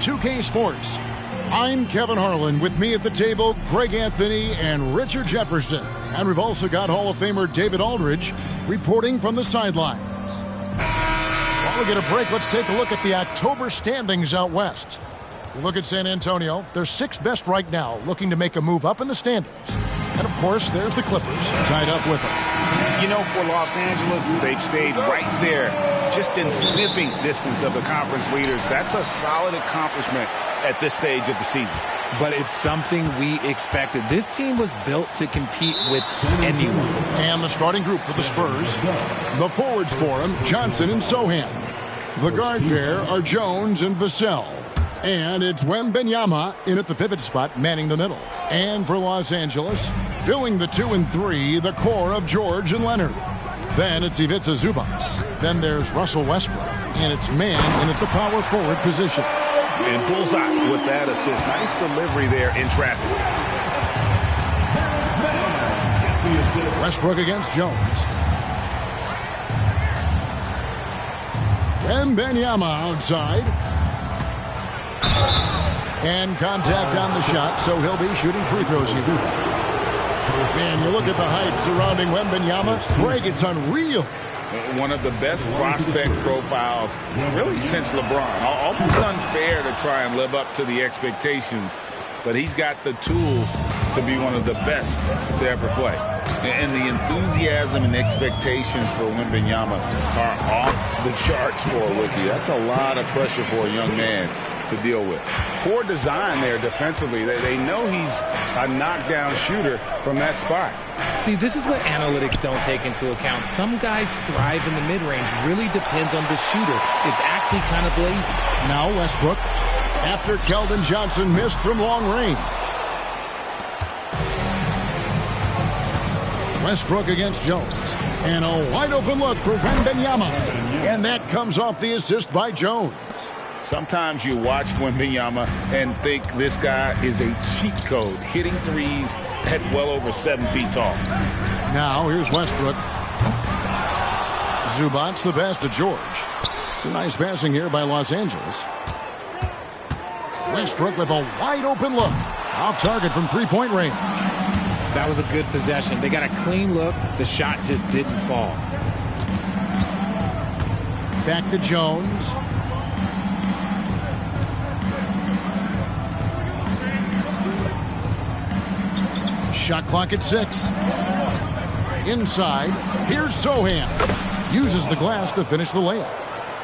2K Sports. I'm Kevin Harlan. With me at the table, Greg Anthony and Richard Jefferson. And we've also got Hall of Famer David Aldridge reporting from the sidelines. While we get a break, let's take a look at the October standings out west. You look at San Antonio, they're sixth best right now, looking to make a move up in the standings. And, of course, there's the Clippers tied up with them. You know, for Los Angeles, they've stayed right there, just in sniffing distance of the conference leaders. That's a solid accomplishment at this stage of the season. But it's something we expected. This team was built to compete with anyone. And the starting group for the Spurs. The forwards for them, Johnson and Sohan. The guard pair are Jones and Vassell. And it's Wembanyama in at the pivot spot, manning the middle. And for Los Angeles, filling the 2 and 3, the core of George and Leonard. Then it's Ivica Zubac. Then there's Russell Westbrook. And it's man in at the power forward position. And bullseye with that assist. Nice delivery there in traffic. Westbrook against Jones. Wembanyama outside. And contact on the shot, so he'll be shooting free throws here. And you look at the hype surrounding Wembanyama. Greg, it's unreal. One of the best prospect profiles, really, since LeBron. Almost unfair to try and live up to the expectations, but he's got the tools to be one of the best to ever play. And the enthusiasm and expectations for Wembanyama are off the charts for a rookie. That's a lot of pressure for a young man to deal with. Poor design there defensively. They know he's a knockdown shooter from that spot. See, this is what analytics don't take into account. Some guys thrive in the mid-range. Really depends on the shooter. It's actually kind of lazy. Now Westbrook, after Keldon Johnson missed from long range. Westbrook against Jones. And a wide open look for Wembanyama. And that comes off the assist by Jones. Sometimes you watch Wembanyama and think this guy is a cheat code, hitting threes at well over 7 feet tall. Now here's Westbrook. Zubac the pass to George. It's a nice passing here by Los Angeles. Westbrook with a wide open look. Off target from three-point range. That was a good possession. They got a clean look. The shot just didn't fall. Back to Jones. Shot clock at 6. Inside, here's Sohan. Uses the glass to finish the layup.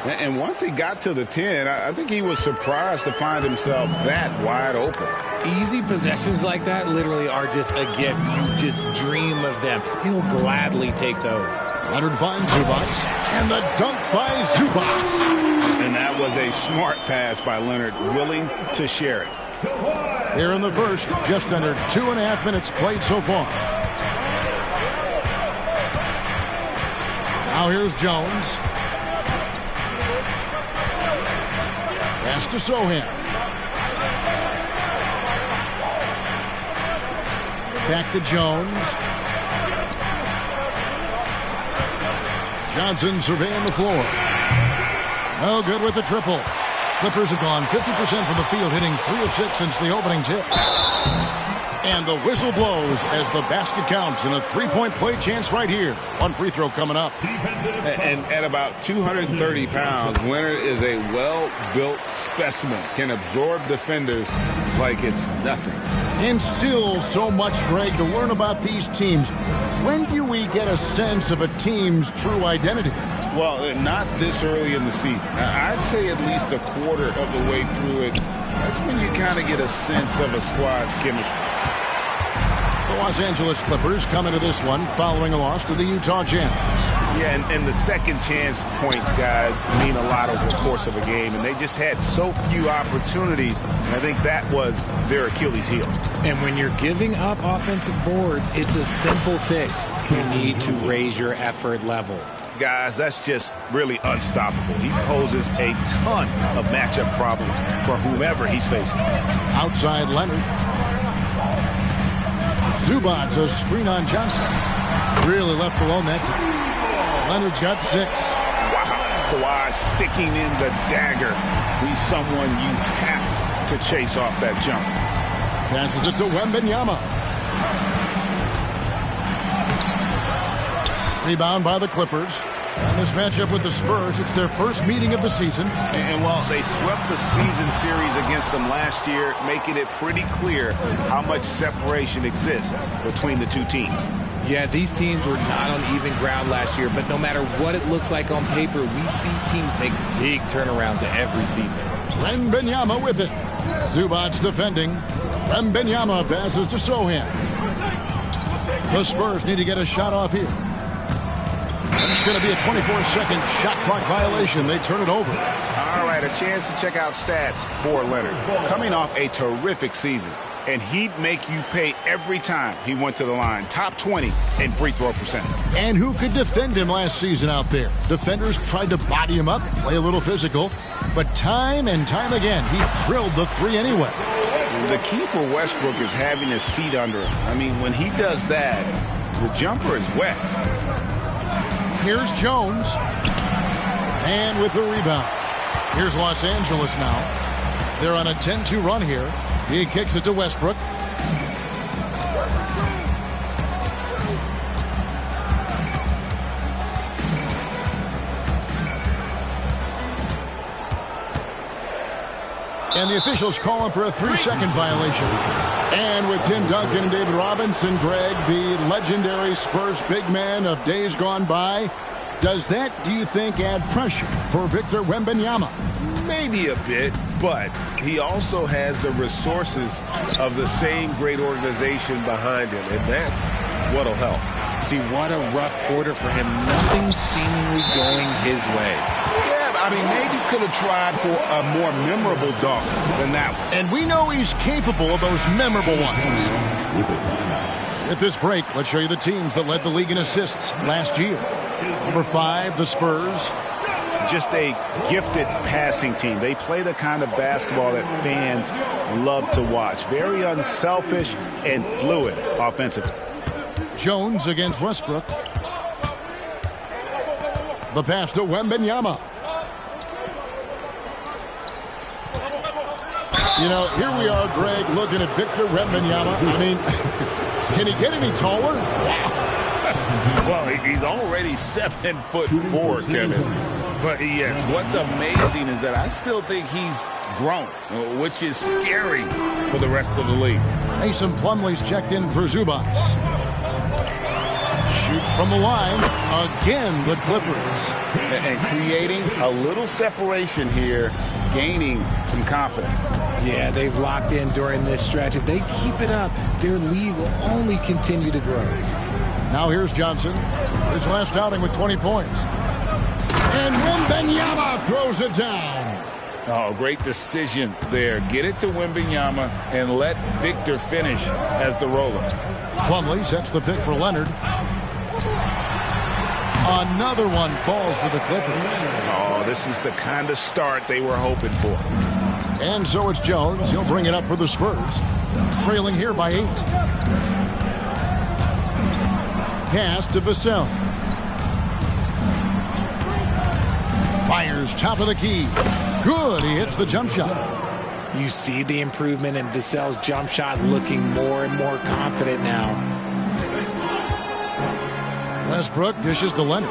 And once he got to the 10, I think he was surprised to find himself that wide open. Easy possessions like that literally are just a gift. You just dream of them. He'll gladly take those. Leonard finds Zubac. And the dunk by Zubac. And that was a smart pass by Leonard, willing to share it. Here in the first, just under 2.5 minutes played so far. Now here's Jones. Pass to Sohan. Back to Jones. Johnson surveying the floor. No good with the triple. Clippers have gone 50% from the field, hitting 3 of 6 since the opening tip. And the whistle blows as the basket counts and a three-point play chance right here. One free throw coming up. And at about 230 pounds, Leonard is a well-built specimen. Can absorb defenders like it's nothing. And still so much, Greg, to learn about these teams. When do we get a sense of a team's true identity? Well, not this early in the season. I'd say at least a quarter of the way through it. That's when you kind of get a sense of a squad's chemistry. The Los Angeles Clippers come into this one following a loss to the Utah Jazz. Yeah, and the second chance points, guys, mean a lot over the course of a game, and they just had so few opportunities. I think that was their Achilles heel. And when you're giving up offensive boards, it's a simple fix. You need to raise your effort level. Guys, that's just really unstoppable. He poses a ton of matchup problems for whomever he's facing. Outside Leonard. Zubac, a screen on Johnson. Really left alone that time. Leonard's got 6. Wow. Kawhi sticking in the dagger. He's someone you have to chase off that jump. Passes it to Wembanyama. Rebound by the Clippers. And this matchup with the Spurs, it's their first meeting of the season. And while they swept the season series against them last year, making it pretty clear how much separation exists between the two teams. Yeah, these teams were not on even ground last year, but no matter what it looks like on paper, we see teams make big turnarounds every season. Wembanyama with it. Zubac's defending. Wembanyama passes to Sohan. The Spurs need to get a shot off here. And it's going to be a 24-second shot clock violation. They turn it over. All right, a chance to check out stats for Leonard. Coming off a terrific season, and he'd make you pay every time he went to the line. Top 20 in free throw percentage. And who could defend him last season out there? Defenders tried to body him up, play a little physical, but time and time again, he drilled the three anyway. The key for Westbrook is having his feet under him. I mean, when he does that, the jumper is wet. Here's Jones. And with the rebound. Here's Los Angeles now. They're on a 10-2 run here. He kicks it to Westbrook. And the officials call him for a 3-second violation. And with Tim Duncan and David Robinson, Greg, the legendary Spurs big man of days gone by, does that, do you think, add pressure for Victor Wembanyama? Maybe a bit, but he also has the resources of the same great organization behind him, and that's what'll help. See, what a rough quarter for him. Nothing seemingly going his way. Yeah, I mean, maybe could have tried for a more memorable dunk than that one. And we know he's capable of those memorable ones. At this break, let's show you the teams that led the league in assists last year. Number 5, the Spurs. Just a gifted passing team. They play the kind of basketball that fans love to watch. Very unselfish and fluid offensively. Jones against Westbrook. The pass to Wembanyama. You know, here we are, Greg, looking at Victor Wembanyama. I mean, can he get any taller? Well, he's already 7'4", Kevin. But yes, what's amazing is that I still think he's grown, which is scary for the rest of the league. Mason Plumlee's checked in for Zubac. Shoots from the line. Again, the Clippers. And creating a little separation here, gaining some confidence. Yeah, they've locked in during this stretch. If they keep it up, their lead will only continue to grow. Now here's Johnson. His last outing with 20 points. And Wembanyama throws it down. Oh, great decision there. Get it to Wembanyama and let Victor finish as the roller. Plumlee sets the pick for Leonard. Another one falls for the Clippers. Oh, this is the kind of start they were hoping for. And so it's Jones. He'll bring it up for the Spurs. Trailing here by 8. Pass to Vassell. Fires top of the key. Good. He hits the jump shot. You see the improvement in Vassell's jump shot, looking more and more confident now. Westbrook dishes to Leonard.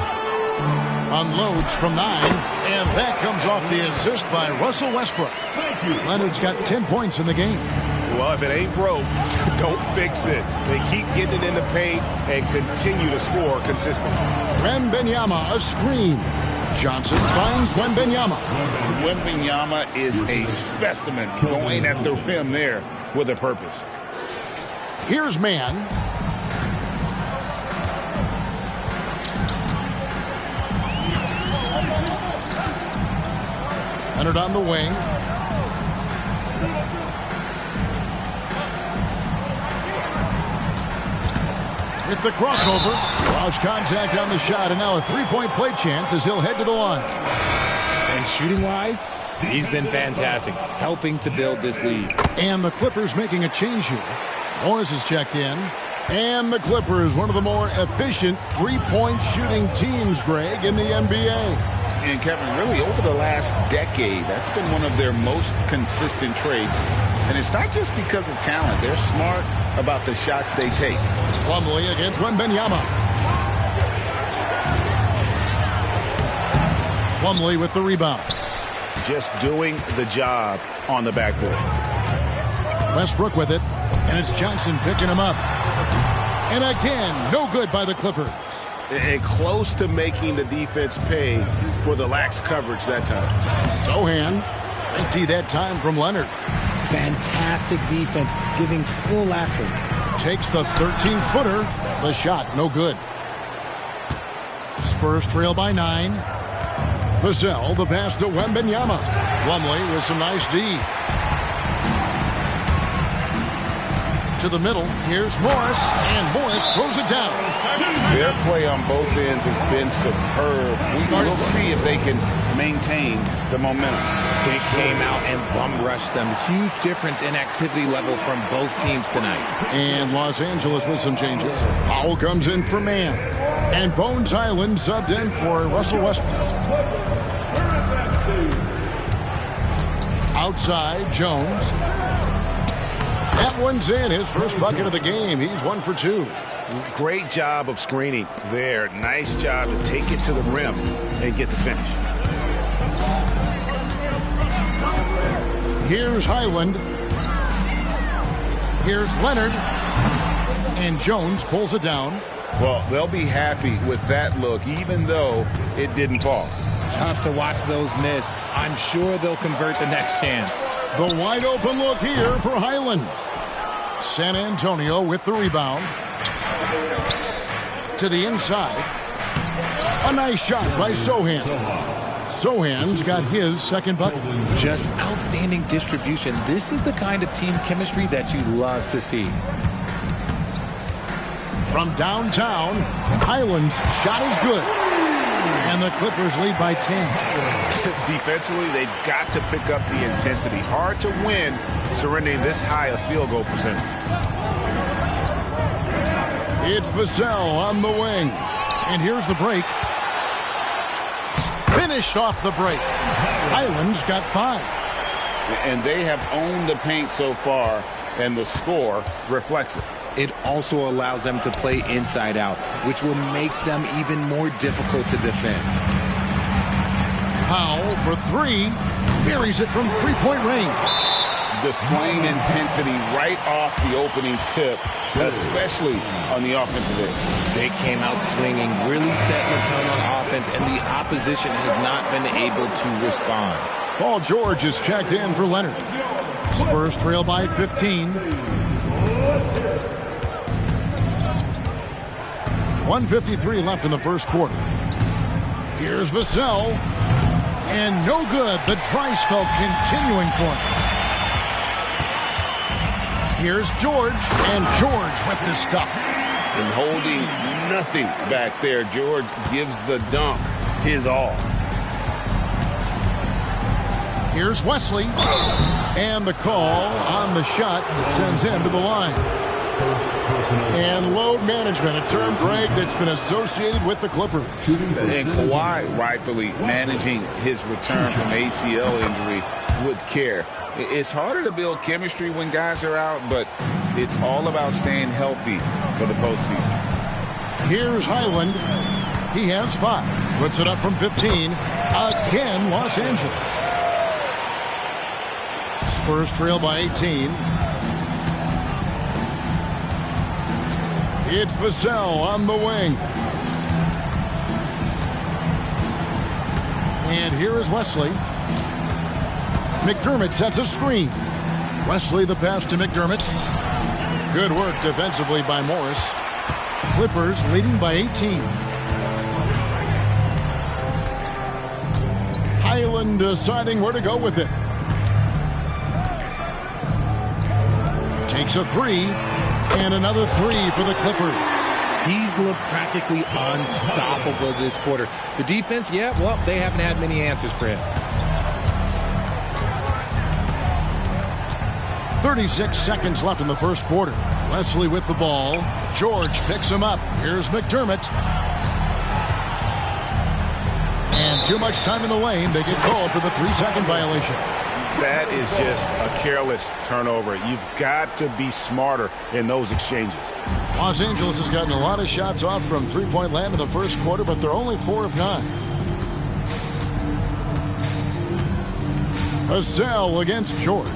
Unloads from 9. And that comes off the assist by Russell Westbrook. Leonard's got 10 points in the game. Well, if it ain't broke, don't fix it. They keep getting it in the paint and continue to score consistently. Wembanyama, a screen. Johnson finds Wembanyama. Wembanyama is a specimen going at the rim there with a purpose. Here's Mann. Leonard on the wing. With the crossover, lost contact on the shot, and now a three-point play chance as he'll head to the line. And shooting-wise, he's been fantastic, helping to build this lead. And the Clippers making a change here. Morris is checked in. And the Clippers, one of the more efficient three-point shooting teams, Greg, in the NBA. And Kevin, really over the last decade, that's been one of their most consistent traits. And it's not just because of talent. They're smart about the shots they take. Plumlee against Wembanyama. Plumlee with the rebound. Just doing the job on the backboard. Westbrook with it, and it's Johnson picking him up. And again, no good by the Clippers. And close to making the defense pay for the lax coverage that time. Sohan, empty that time from Leonard. Fantastic defense, giving full effort. Takes the 13-footer. The shot, no good. Spurs trail by 9. Vassell, the pass to Wembanyama. Plumlee with some nice D. To the middle, here's Morris, and Morris throws it down. Their play on both ends has been superb. We'll see if they can maintain the momentum. They came out and bum rushed them. Huge difference in activity level from both teams tonight. And Los Angeles with some changes. Powell comes in for Mann. And Bones Island subbed in for Russell Westbrook. Outside, Jones. That one's in. His first bucket of the game. He's 1 for 2. Great job of screening there. Nice job to take it to the rim and get the finish. Here's Highland. Here's Leonard. And Jones pulls it down. Well, they'll be happy with that look, even though it didn't fall. Tough to watch those miss. I'm sure they'll convert the next chance. The wide open look here for Highland. San Antonio with the rebound. To the inside. A nice shot by Sohan. Sohan's got his second bucket. Just outstanding distribution. This is the kind of team chemistry that you love to see. From downtown, Highland's shot is good. And the Clippers lead by 10. Defensively, they've got to pick up the intensity. Hard to win surrendering this high a field goal percentage. It's Vassell on the wing. And here's the break. Finished off the break. Highland's got 5. And they have owned the paint so far, and the score reflects it. It also allows them to play inside out, which will make them even more difficult to defend. Powell for 3. Buries it from three-point range. Displaying intensity right off the opening tip, especially on the offensive end. They came out swinging, really setting the tone on offense, and the opposition has not been able to respond. Paul George is checked in for Leonard. Spurs trail by 15. 1:53 left in the first quarter. Here's Vassell. And no good. The dry spell continuing for him. Here's George. And George with the stuff. And holding nothing back there. George gives the dunk his all. Here's Wesley. And the call on the shot that sends him to the line. And load management, a term, Greg, that's been associated with the Clippers. And Kawhi rightfully managing his return from ACL injury with care. It's harder to build chemistry when guys are out, but it's all about staying healthy for the postseason. Here's Highland. He has 5. Puts it up from 15. Again, Los Angeles. Spurs trail by 18. It's Vassell on the wing. And here is Wesley. McDermott sets a screen. Wesley the pass to McDermott. Good work defensively by Morris. Clippers leading by 18. Highland deciding where to go with it. Takes a 3. And another 3 for the Clippers. He's looked practically unstoppable this quarter. The defense, yeah, well, they haven't had many answers for him. 36 seconds left in the first quarter. Wesley with the ball. George picks him up. Here's McDermott. And too much time in the lane. They get called for the 3-second violation. That is just a careless turnover. You've got to be smarter in those exchanges. Los Angeles has gotten a lot of shots off from three-point land in the first quarter, but they're only 4 of 9. Vassell against George.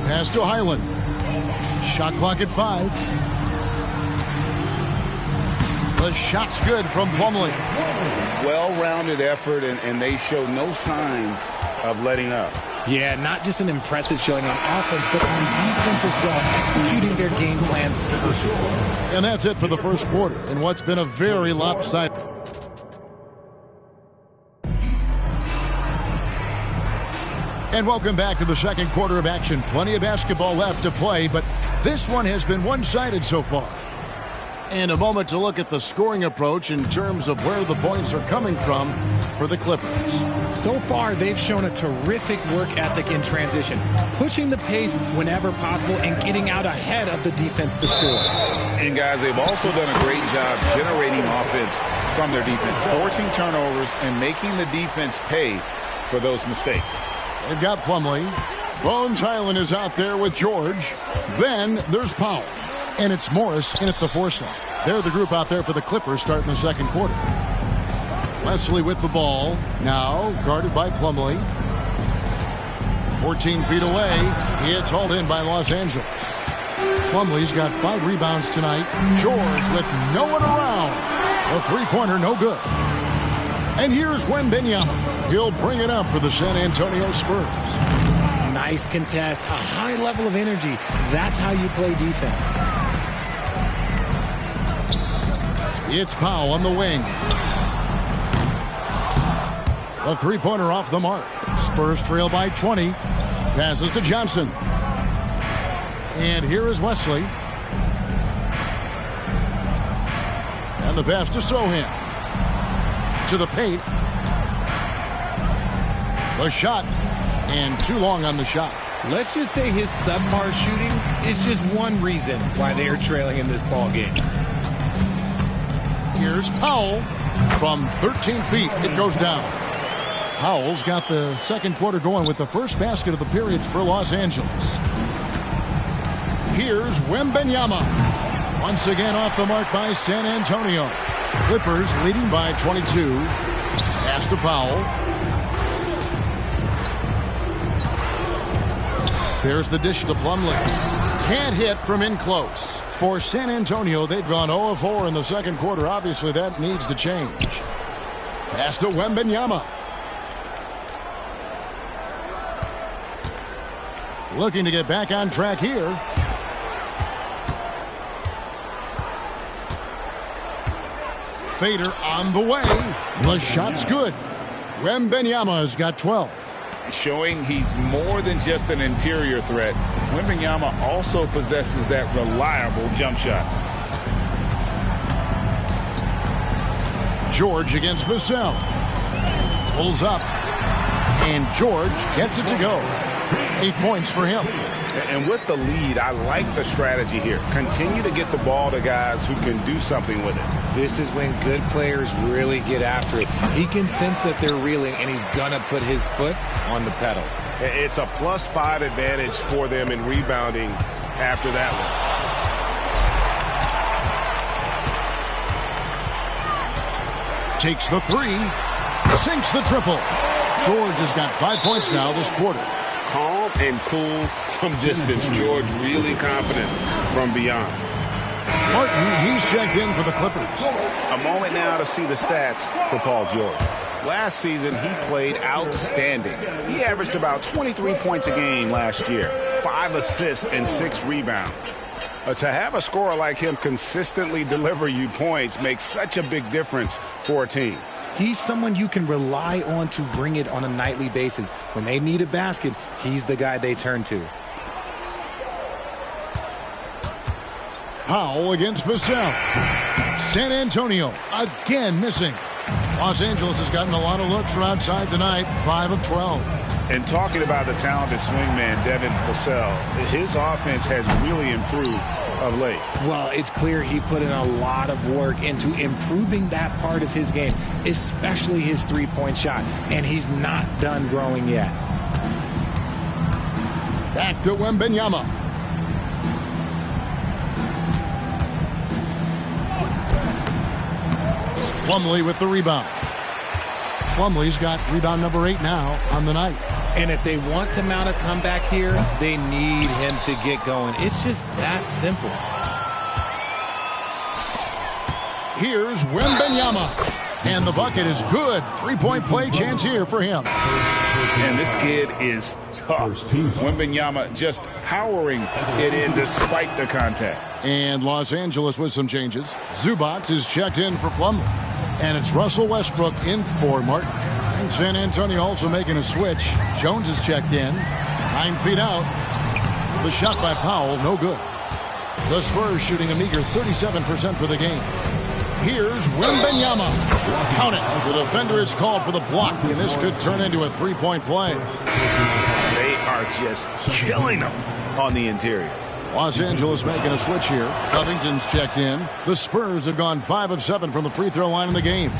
Pass to Highland. Shot clock at 5. The shot's good from Plumlee. Well-rounded effort, and they show no signs of letting up. Yeah, not just an impressive showing on offense, but on defense as well, executing their game plan perfectly. And that's it for the first quarter in what's been a very lopsided. And welcome back to the second quarter of action. Plenty of basketball left to play, but this one has been one-sided so far. And a moment to look at the scoring approach in terms of where the points are coming from for the Clippers. So far, they've shown a terrific work ethic in transition, pushing the pace whenever possible and getting out ahead of the defense to score. And guys, they've also done a great job generating offense from their defense, forcing turnovers and making the defense pay for those mistakes. They've got Plumlee. Bones Highland is out there with George. Then there's Powell. And it's Morris in at the 4 slot. They're the group out there for the Clippers starting the second quarter. Wesley with the ball. Now guarded by Plumlee. 14 feet away. It's hauled in by Los Angeles. Plumlee's got 5 rebounds tonight. George with no one around. The three-pointer no good. And here's Wembanyama. He'll bring it up for the San Antonio Spurs. Nice contest, a high level of energy. That's how you play defense. It's Powell on the wing. The three-pointer off the mark. Spurs trail by 20. Passes to Johnson. And here is Wesley. And the pass to Sohan. To the paint. The shot. And too long on the shot. Let's just say his subpar shooting is just one reason why they are trailing in this ball game. Here's Powell from 13 feet. It goes down. Powell's got the second quarter going with the first basket of the period for Los Angeles. Here's Wembanyama. Once again off the mark by San Antonio. Clippers leading by 22. Pass to Powell. There's the dish to Plumlee. Can't hit from in close. For San Antonio, they've gone 0 of 4 in the second quarter. Obviously, that needs to change. Pass to Wembanyama. Looking to get back on track here. Fader on the way. The shot's good. Wembanyama has got 12. Showing he's more than just an interior threat. Wembanyama also possesses that reliable jump shot. George against Vassell. Pulls up. And George gets it to go. 8 points for him. And with the lead, I like the strategy here. Continue to get the ball to guys who can do something with it. This is when good players really get after it. He can sense that they're reeling, and he's going to put his foot on the pedal. It's a +5 advantage for them in rebounding after that one. Takes the 3. Sinks the triple. George has got 5 points now this quarter. Calm and cool from distance. George really confident from beyond. Martin, he's checked in for the Clippers. A moment now to see the stats for Paul George. Last season, he played outstanding. He averaged about 23 points a game last year, 5 assists and 6 rebounds. To have a scorer like him consistently deliver you points makes such a big difference for a team. He's someone you can rely on to bring it on a nightly basis. When they need a basket, he's the guy they turn to. Powell against Vassell. San Antonio again missing. Los Angeles has gotten a lot of looks from outside tonight, 5 of 12. And talking about the talented swingman, Devin Vassell, his offense has really improved of late? Well, it's clear he put in a lot of work into improving that part of his game, especially his three-point shot, and he's not done growing yet. Back to Wembanyama. Plumlee with the rebound. Plumlee's got rebound number 8 now on the night. And if they want to mount a comeback here, they need him to get going. It's just that simple. Here's Wembanyama. And the bucket is good. Three-point play chance here for him. And this kid is tough. Wembanyama just powering it in despite the contact. And Los Angeles with some changes. Zubac is checked in for Plumlee. And it's Russell Westbrook in for Martin. And San Antonio also making a switch. Jones is checked in. 9 feet out. The shot by Powell, no good. The Spurs shooting a meager 37% for the game. Here's Wembanyama. Count it. The defender is called for the block, and this could turn into a three-point play. They are just killing them on the interior. Los Angeles making a switch here. Covington's checked in. The Spurs have gone 5 of 7 from the free throw line in the game.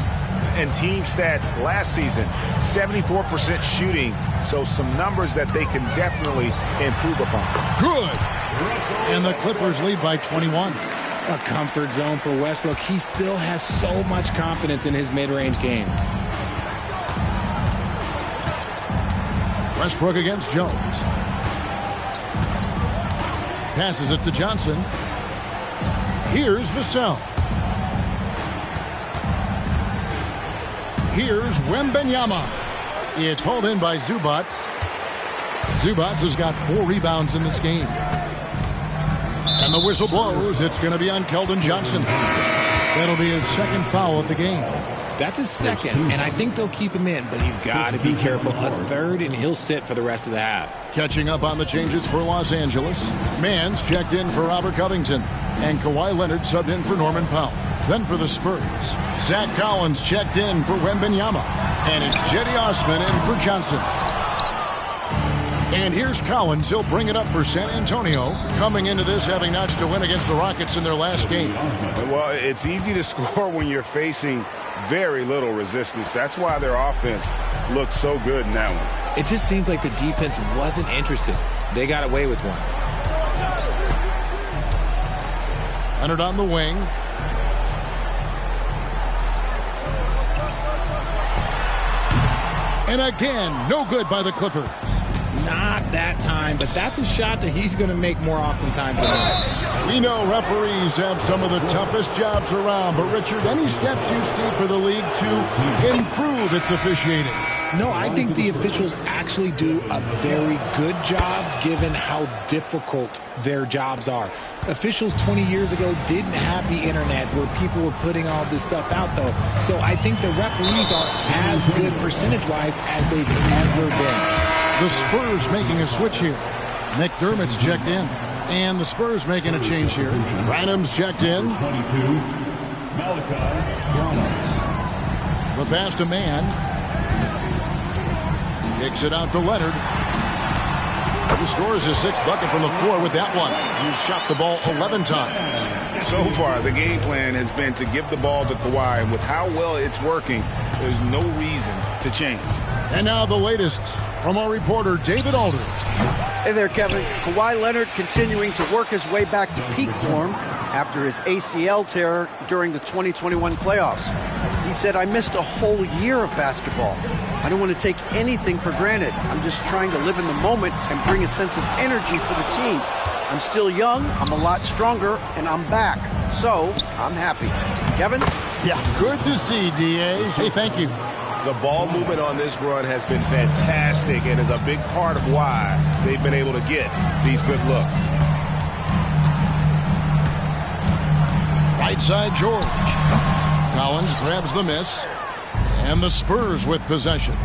And team stats last season, 74% shooting, so some numbers that they can definitely improve upon. Good. And the Clippers lead by 21. A comfort zone for Westbrook. He still has so much confidence in his mid-range game. Westbrook against Jones. Passes it to Johnson. Here's Vassell. Here's Wembanyama. It's hauled in by Zubac. Zubac has got 4 rebounds in this game. And the whistle blows. It's going to be on Keldon Johnson. That'll be his second foul of the game. That's his second, and I think they'll keep him in, but he's got to be careful. A third, and he'll sit for the rest of the half. Catching up on the changes for Los Angeles. Mann's checked in for Robert Covington. And Kawhi Leonard subbed in for Norman Powell. Then for the Spurs, Zach Collins checked in for Wembanyama. And it's Jetty Osman in for Johnson. And here's Collins. He'll bring it up for San Antonio. Coming into this, having notched a win against the Rockets in their last game. Well, it's easy to score when you're facing very little resistance. That's why their offense looks so good in that one. It just seems like the defense wasn't interested. They got away with one. Leonard on the wing. And again, no good by the Clippers. Not that time, but that's a shot that he's going to make more oftentimes than not. We know referees have some of the toughest jobs around, but Richard, any steps you see for the league to improve its officiating? No, I think the officials actually do a very good job given how difficult their jobs are. Officials 20 years ago didn't have the internet where people were putting all this stuff out, though. So I think the referees are as good percentage-wise as they've ever been. The Spurs making a switch here. McDermott's checked in. And the Spurs making a change here. Branham's checked in. The pass to Mann. Kicks it out to Leonard. He scores his 6th bucket from the floor with that one. He's shot the ball 11 times. So far, the game plan has been to give the ball to Kawhi, and with how well it's working, there's no reason to change. And now the latest from our reporter, David Aldridge. Hey there, Kevin. Kawhi Leonard continuing to work his way back to peak form after his ACL tear during the 2021 playoffs. He said, "I missed a whole year of basketball. I don't want to take anything for granted. I'm just trying to live in the moment and bring a sense of energy for the team. I'm still young, I'm a lot stronger, and I'm back. So, I'm happy." Kevin? Yeah, good to see, D.A. Hey, thank you. The ball movement on this run has been fantastic and is a big part of why they've been able to get these good looks. Right side, George. Collins grabs the miss. And the Spurs with possession.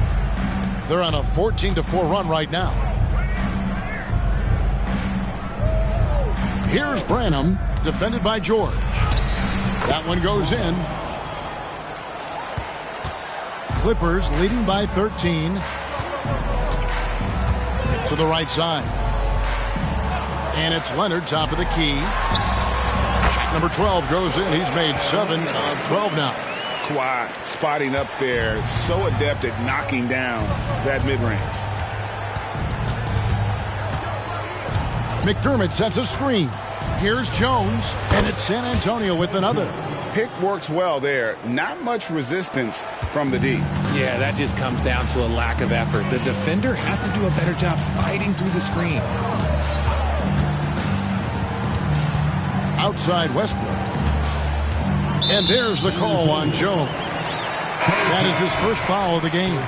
They're on a 14-4 run right now. Here's Branham, defended by George. That one goes in. Clippers leading by 13. To the right side. And it's Leonard, top of the key. Number 12 goes in. He's made 7 of 12 now. Kawhi spotting up there, so adept at knocking down that mid-range. McDermott sets a screen. Here's Jones, and it's San Antonio with another. Pick works well there. Not much resistance from the D. Yeah, that just comes down to a lack of effort. The defender has to do a better job fighting through the screen. Outside Westbrook. And there's the call on Jones. That is his first foul of the game.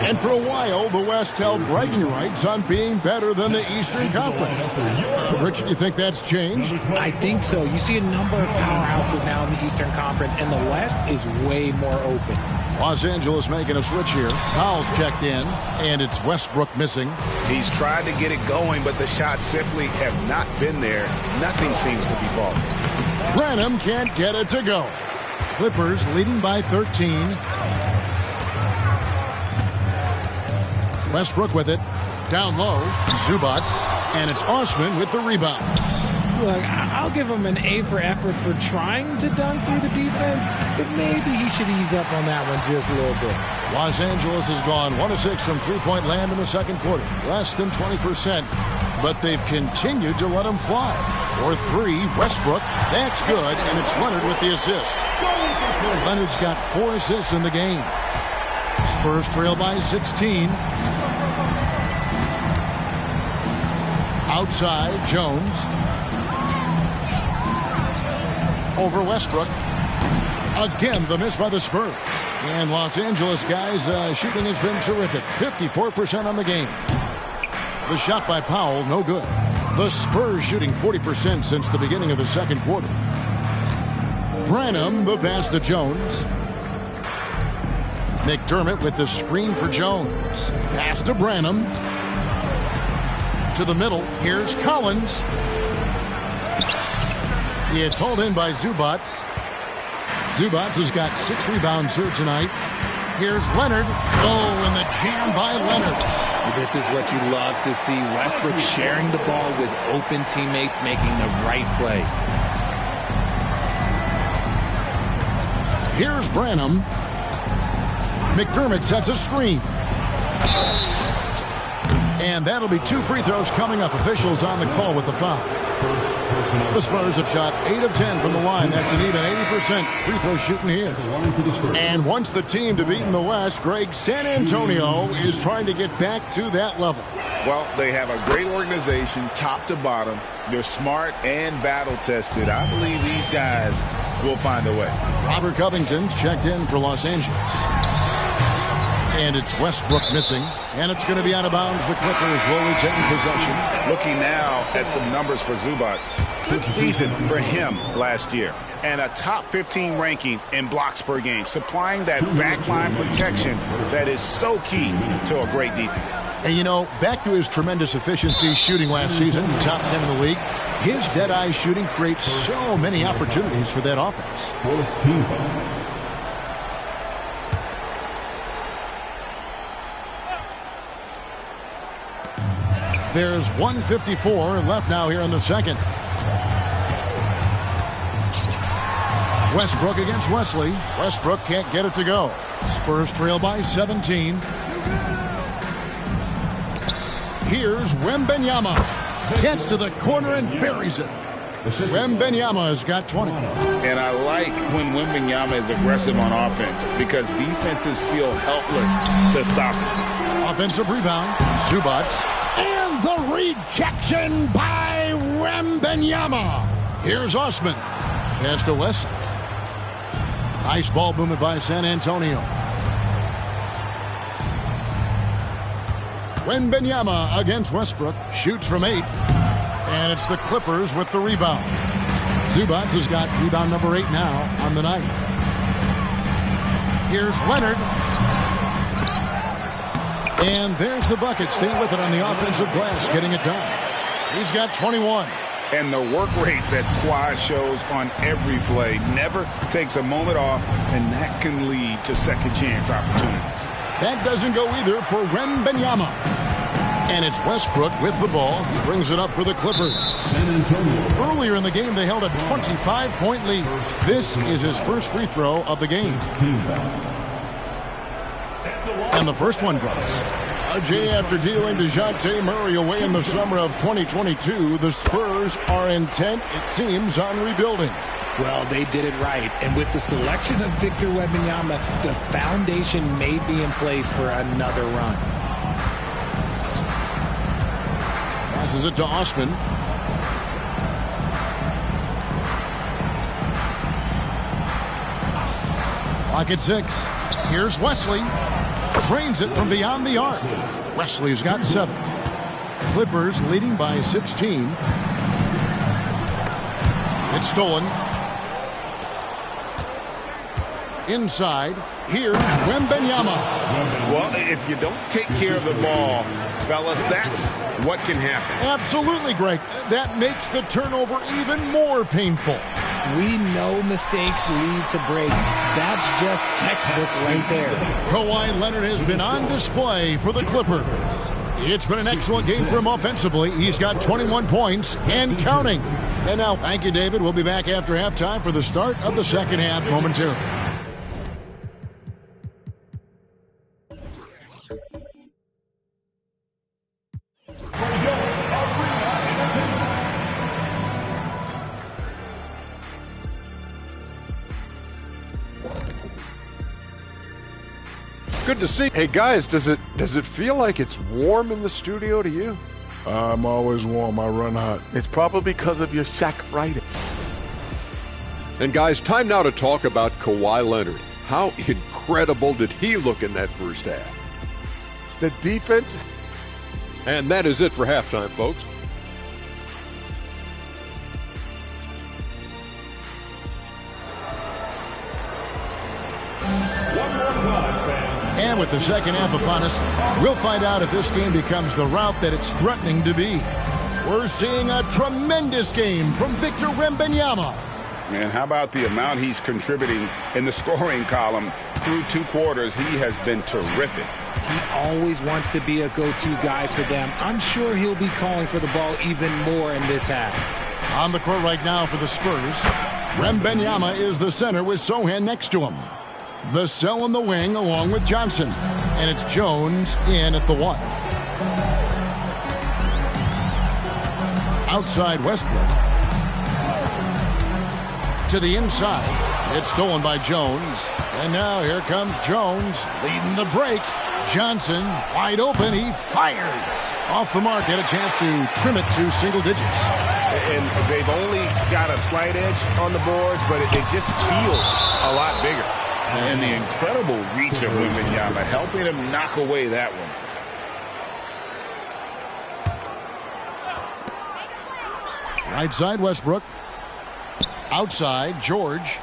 And for a while, the West held bragging rights on being better than the Eastern Conference. Rich, you think that's changed? I think so. You see a number of powerhouses now in the Eastern Conference, and the West is way more open. Los Angeles making a switch here. Powell's checked in, and it's Westbrook missing. He's tried to get it going, but the shots simply have not been there. Nothing seems to be falling. Branham can't get it to go. Clippers leading by 13. Westbrook with it. Down low. Zubac. And it's Osman with the rebound. Look, I'll give him an A for effort for trying to dunk through the defense, but maybe he should ease up on that one just a little bit. Los Angeles has gone 1 of 6 from three-point land in the second quarter. Less than 20%. But they've continued to let him fly. For 3, Westbrook. That's good, and it's Leonard with the assist. Leonard's got 4 assists in the game. Spurs trail by 16. Outside, Jones. Over Westbrook. Again, the miss by the Spurs. And Los Angeles guys, shooting has been terrific. 54% on the game. The shot by Powell, no good. The Spurs shooting 40% since the beginning of the second quarter. Branham, the pass to Jones. McDermott with the screen for Jones. Pass to Branham. To the middle. Here's Collins. It's hauled in by Zubac. Zubac has got 6 rebounds here tonight. Here's Leonard. Oh, and the jam by Leonard. This is what you love to see. Westbrook sharing the ball with open teammates, making the right play. Here's Branham. McDermott sets a screen. And that'll be 2 free throws coming up. Officials on the call with the foul. The Spurs have shot 8 of 10 from the line. That's an even 80% free throw shooting here. And once the team to beat in the West, Greg, San Antonio is trying to get back to that level. Well, they have a great organization, top to bottom. They're smart and battle-tested. I believe these guys will find a way. Robert Covington's checked in for Los Angeles. And it's Westbrook missing. And it's going to be out of bounds. The Clippers will retain possession. Looking now at some numbers for Zubac. Good season for him last year. And a top 15 ranking in blocks per game. Supplying that backline protection that is so key to a great defense. And, you know, back to his tremendous efficiency shooting last season, top 10 in the league, his dead-eye shooting creates so many opportunities for that offense. There's 1:54 left now here in the second. Westbrook against Wesley. Westbrook can't get it to go. Spurs trail by 17. Here's Wembanyama. Gets to the corner and buries it. Wembanyama has got 20. And I like when Wembanyama is aggressive on offense because defenses feel helpless to stop him. Offensive rebound. Zubac. And the rejection by Wembanyama. Here's Osman. Pass to Wesley. Nice ball movement by San Antonio. Wembanyama against Westbrook. Shoots from 8. And it's the Clippers with the rebound. Zubac has got rebound number 8 now on the night. Here's Leonard. And there's the bucket. Stay with it on the offensive glass, getting it done. He's got 21. And the work rate that Kawhi shows on every play never takes a moment off, and that can lead to second chance opportunities. That doesn't go either for Wembanyama. And it's Westbrook with the ball. He brings it up for the Clippers. Earlier in the game, they held a 25-point lead. This is his first free throw of the game. And the first one drops. After dealing DeJounte Murray away in the summer of 2022, the Spurs are intent, it seems, on rebuilding. Well, they did it right. And with the selection of Victor Wembanyama, the foundation may be in place for another run. Passes it to Osman. Clock at 6. Here's Wesley. Drains it from beyond the arc. Wesley's got 7. Clippers leading by 16. It's stolen. Inside, here's Wembanyama. Well, if you don't take care of the ball, fellas, that's what can happen. Absolutely, Greg. That makes the turnover even more painful. We know mistakes lead to breaks. That's just textbook right there. Kawhi Leonard has been on display for the Clippers. It's been an excellent game for him offensively. He's got 21 points and counting. And now, thank you, David. We'll be back after halftime for the start of the second half momentarily. Good to see. Hey guys, does it feel like it's warm in the studio to you? I'm always warm. I run hot. It's probably because of your Shaq Friday. And guys, time now to talk about Kawhi Leonard. How incredible did he look in that first half? The defense. And that is it for halftime, folks. And with the second half upon us, we'll find out if this game becomes the route that it's threatening to be. We're seeing a tremendous game from Victor Wembanyama. Man, how about the amount he's contributing in the scoring column? Through 2 quarters, he has been terrific. He always wants to be a go-to guy for them. I'm sure he'll be calling for the ball even more in this half. On the court right now for the Spurs, Wembanyama is the center with Sohan next to him. Vassell in the wing along with Johnson. And it's Jones in at the 1. Outside Westbrook. To the inside. It's stolen by Jones. And now here comes Jones leading the break. Johnson wide open. He fires. Off the mark. Had a chance to trim it to single digits. And they've only got a slight edge on the boards, but it just feels a lot bigger. And the incredible reach of Wembanyama, helping him knock away that one. Right side, Westbrook. Outside, George.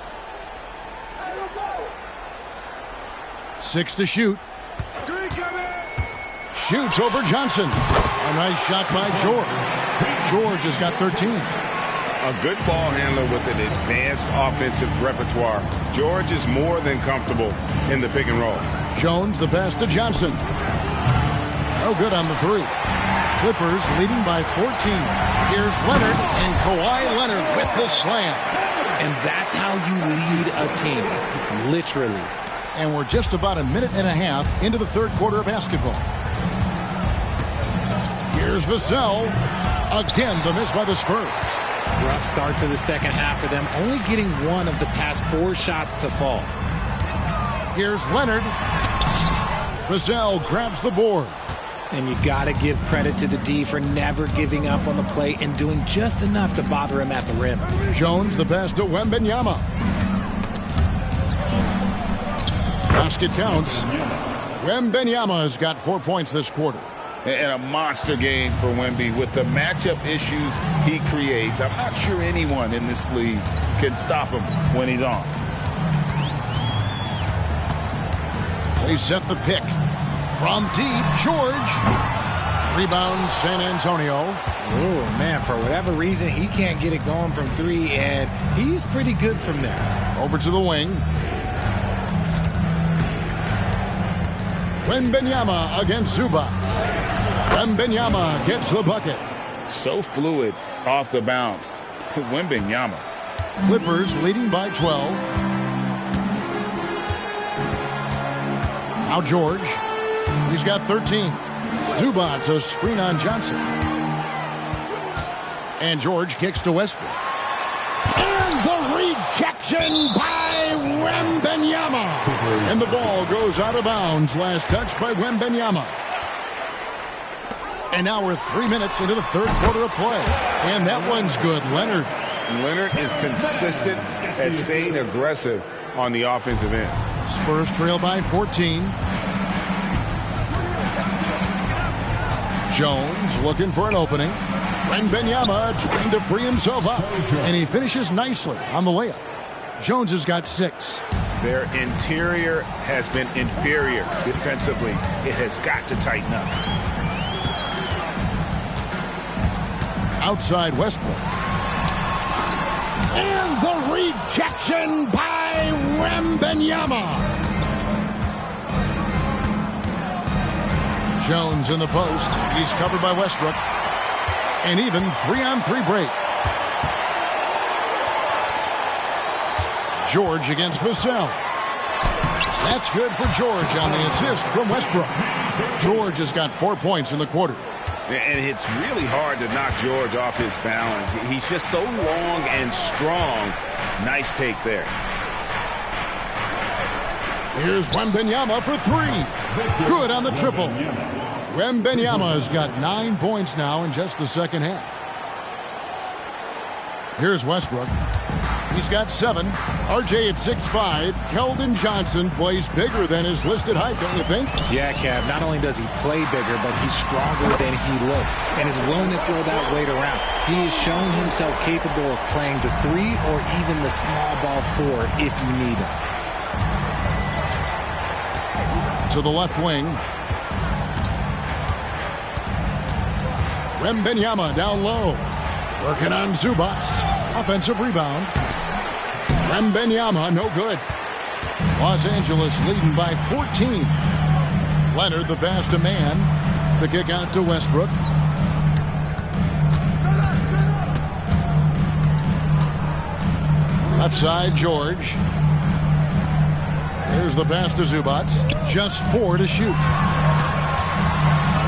6 to shoot. Shoots over Johnson. A nice shot by George. George has got 13. A good ball handler with an advanced offensive repertoire. George is more than comfortable in the pick and roll. Jones, the pass to Johnson. No good on the 3. Clippers leading by 14. Here's Leonard, and Kawhi Leonard with the slam. And that's how you lead a team, literally. And we're just about a minute and a half into the third quarter of basketball. Here's Vassell. Again, the miss by the Spurs. Rough start to the second half for them, only getting 1 of the past 4 shots to fall. Here's Leonard. Vassell grabs the board. And you got to give credit to the D for never giving up on the play and doing just enough to bother him at the rim. Jones, the pass to Wembanyama. Basket counts. Wembanyama has got 4 points this quarter. And a monster game for Wemby with the matchup issues he creates. I'm not sure anyone in this league can stop him when he's on. They set the pick. From deep, George. Rebound, San Antonio. Oh, man, for whatever reason, he can't get it going from 3, and he's pretty good from there. Over to the wing. Wembanyama against Zubac. Wembanyama gets the bucket. So fluid off the bounce. Wembanyama. Clippers leading by 12. Now George. He's got 13. Zubac, a screen on Johnson. And George kicks to Westbrook. And the rejection by Wembanyama. And the ball goes out of bounds. Last touch by Wembanyama. And now we're 3 minutes into the third quarter of play. And that one's good. Leonard is consistent at staying aggressive on the offensive end. Spurs trail by 14. Jones looking for an opening. Wembanyama trying to free himself up. And he finishes nicely on the layup. Jones has got 6. Their interior has been inferior defensively. It has got to tighten up. Outside Westbrook. And the rejection by Wembanyama. Jones in the post. He's covered by Westbrook. And even 3-on-3 break. George against Vassell. That's good for George on the assist from Westbrook. George has got 4 points in the quarter. And it's really hard to knock George off his balance. He's just so long and strong. Nice take there. Here's Wembanyama for 3. Good on the triple. Wembanyama has got 9 points now in just the second half. Here's Westbrook. He's got 7. RJ at 6'5". Keldon Johnson plays bigger than his listed height, don't you think? Yeah, Kev. Not only does he play bigger, but he's stronger than he looks and is willing to throw that weight around. He has shown himself capable of playing the 3 or even the small ball 4 if you need him. To the left wing. Wembanyama down low. Working on Zubac. Offensive rebound. Wembanyama, no good. Los Angeles leading by 14. Leonard, the pass to man. The kick out to Westbrook. Left side, George. Here's the pass to Zubac. Just 4 to shoot.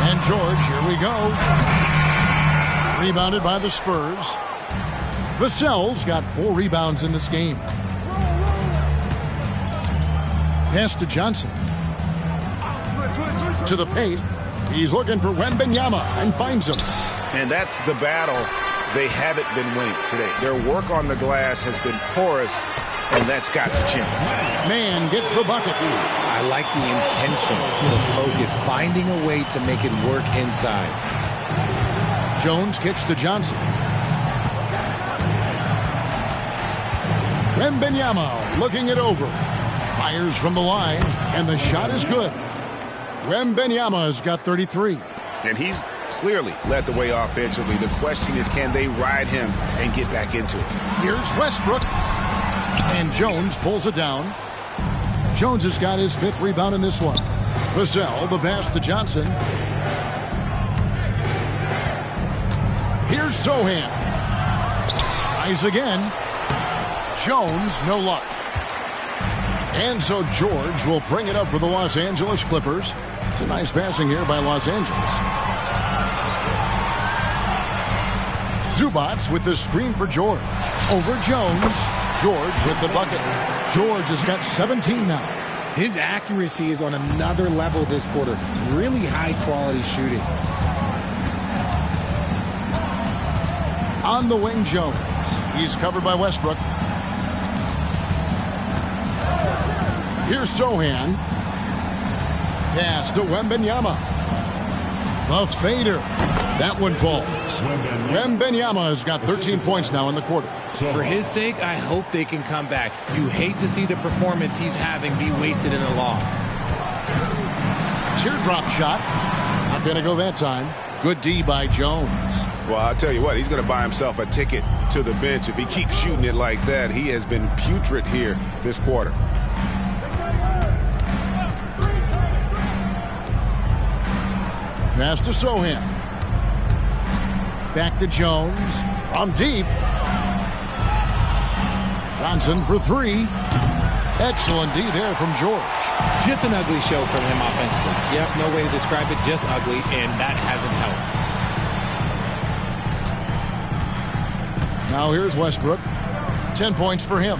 And George, here we go. Rebounded by the Spurs. Vassell's got 4 rebounds in this game. Pass to Johnson. To the paint. He's looking for Wembanyama and finds him. And that's the battle they haven't been winning today. Their work on the glass has been porous, and that's got to change. Man gets the bucket. I like the intention, the focus, finding a way to make it work inside. Jones kicks to Johnson. Wembanyama looking it over. Fires from the line, and the shot is good. Wembanyama has got 33. And he's clearly led the way offensively. The question is, can they ride him and get back into it? Here's Westbrook. And Jones pulls it down. Jones has got his 5th rebound in this one. Vassell, the pass to Johnson. Here's Sohan. Tries again. Jones, no luck. And so George will bring it up for the Los Angeles Clippers. It's a nice passing here by Los Angeles. Zubac with the screen for George. Over Jones. George with the bucket. George has got 17 now. His accuracy is on another level this quarter. Really high-quality shooting. On the wing, Jones. He's covered by Westbrook. Here's Sohan. Pass to Wembanyama. The fader. That one falls. Wembanyama has got 13 points now in the quarter. For his sake, I hope they can come back. You hate to see the performance he's having be wasted in a loss. Teardrop shot. Not going to go that time. Good D by Jones. Well, I'll tell you what, he's going to buy himself a ticket to the bench if he keeps shooting it like that. He has been putrid here this quarter. Pass to Sohan. Back to Jones. From deep. Johnson for three. Excellent D there from George. Just an ugly show from him offensively. Yep, no way to describe it, just ugly, and that hasn't helped. Now here's Westbrook. 10 points for him.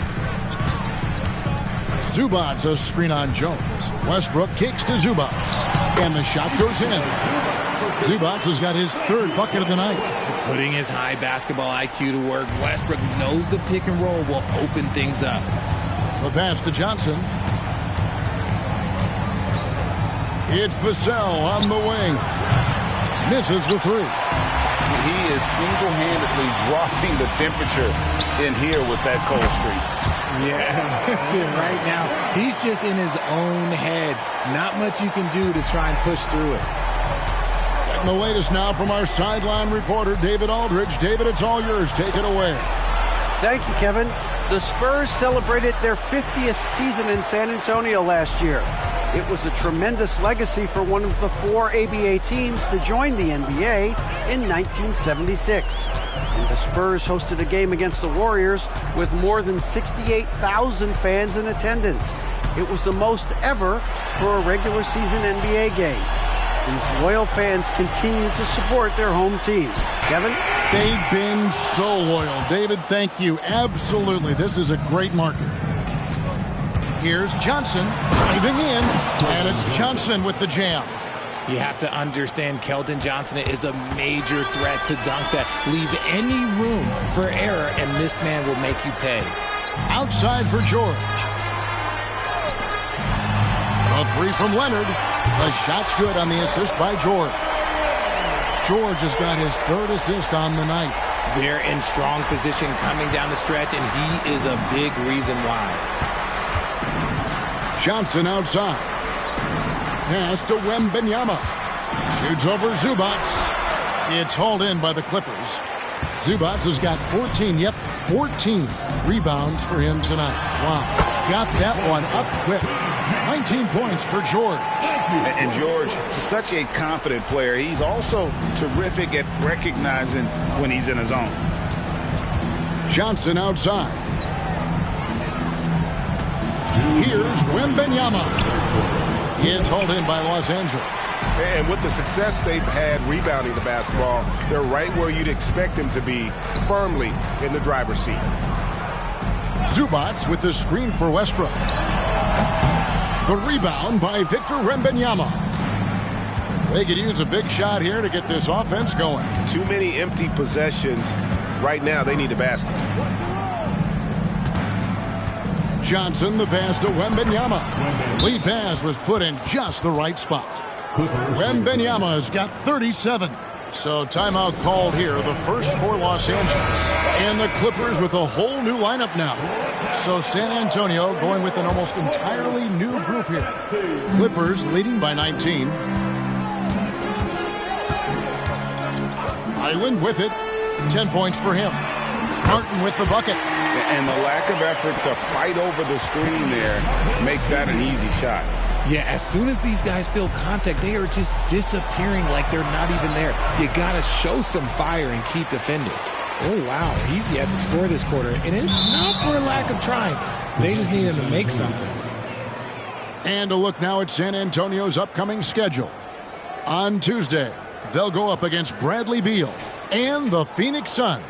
Zubats a screen on Jones. Westbrook kicks to Zubats. And the shot goes in. Zubats has got his third bucket of the night. Putting his high basketball IQ to work, Westbrook knows the pick and roll will open things up. The pass to Johnson. It's Vassell on the wing. Misses the three. He is single-handedly dropping the temperature in here with that cold streak. Yeah, Tim, right now, he's just in his own head. Not much you can do to try and push through it. Getting the latest now from our sideline reporter, David Aldridge. David, it's all yours. Take it away. Thank you, Kevin. The Spurs celebrated their 50th season in San Antonio last year. It was a tremendous legacy for one of the four ABA teams to join the NBA in 1976. And the Spurs hosted a game against the Warriors with more than 68,000 fans in attendance. It was the most ever for a regular season NBA game. These loyal fans continue to support their home team. Kevin? They've been so loyal. David, thank you. Absolutely. This is a great marker. Here's Johnson driving in, and it's Johnson with the jam. You have to understand Keldon Johnson is a major threat to dunk that. Leave any room for error, and this man will make you pay. Outside for George. A three from Leonard. The shot's good on the assist by George. George has got his third assist on the night. They're in strong position coming down the stretch, and he is a big reason why. Johnson outside. Pass to Wembanyama. Shoots over Zubats. It's hauled in by the Clippers. Zubats has got 14 rebounds for him tonight. Wow. Got that one up quick. 19 points for George. And George, such a confident player. He's also terrific at recognizing when he's in his zone. Johnson outside. Here's Wembanyama. It's hauled in by Los Angeles. And with the success they've had rebounding the basketball, they're right where you'd expect them to be, firmly in the driver's seat. Zubats with the screen for Westbrook. The rebound by Victor Wembanyama. They could use a big shot here to get this offense going. Too many empty possessions. Right now, they need a basket. Johnson, the pass to Wembanyama. The lead pass was put in just the right spot. Wembanyama has got 37. So timeout called here, the first for Los Angeles. And the Clippers with a whole new lineup now. So San Antonio going with an almost entirely new group here. Clippers leading by 19. Island with it. 10 points for him. Martin with the bucket. And the lack of effort to fight over the screen there makes that an easy shot. Yeah, as soon as these guys feel contact, they are just disappearing like they're not even there. You got to show some fire and keep defending. Oh, wow. He's yet to score this quarter. And it's not for a lack of trying. They just need him to make something. And a look now at San Antonio's upcoming schedule. On Tuesday, they'll go up against Bradley Beal and the Phoenix Suns.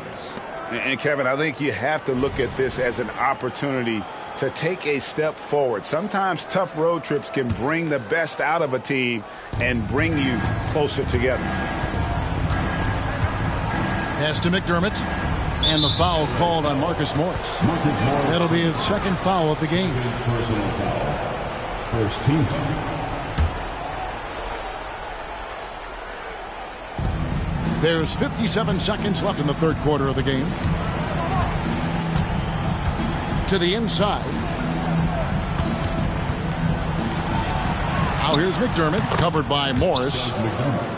And Kevin, I think you have to look at this as an opportunity to take a step forward. Sometimes tough road trips can bring the best out of a team and bring you closer together. Pass to McDermott. And the foul called on Marcus Morris. That'll be his second foul of the game. First team. There's 57 seconds left in the third quarter of the game. To the inside. Now here's McDermott, covered by Morris.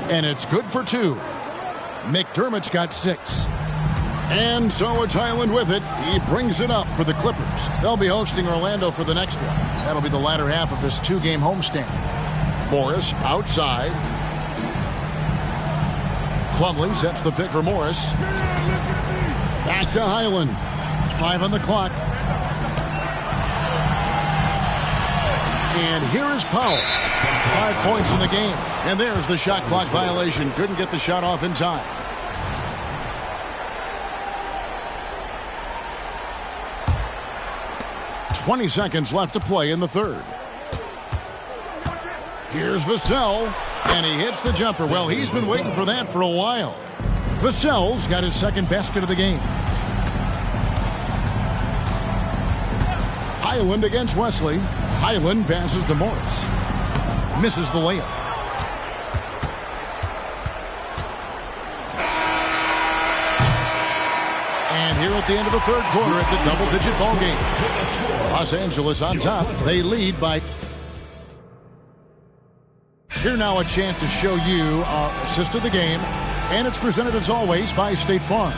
And it's good for two. McDermott's got 6. And so it's Highland with it. He brings it up for the Clippers. They'll be hosting Orlando for the next one. That'll be the latter half of this 2-game homestand. Morris outside. Plumlee sets the pick for Morris. Back to Highland. 5 on the clock. And here is Powell. 5 points in the game. And there's the shot clock violation. Couldn't get the shot off in time. .20 seconds left to play in the third. Here's Vassell. And he hits the jumper. Well, he's been waiting for that for a while. Vassell's got his second basket of the game. Highland against Wesley. Highland passes to Morris. Misses the layup. And here at the end of the third quarter, it's a double-digit ball game. Los Angeles on top. They lead by... Here now a chance to show you our assist of the game. And it's presented as always by State Farm.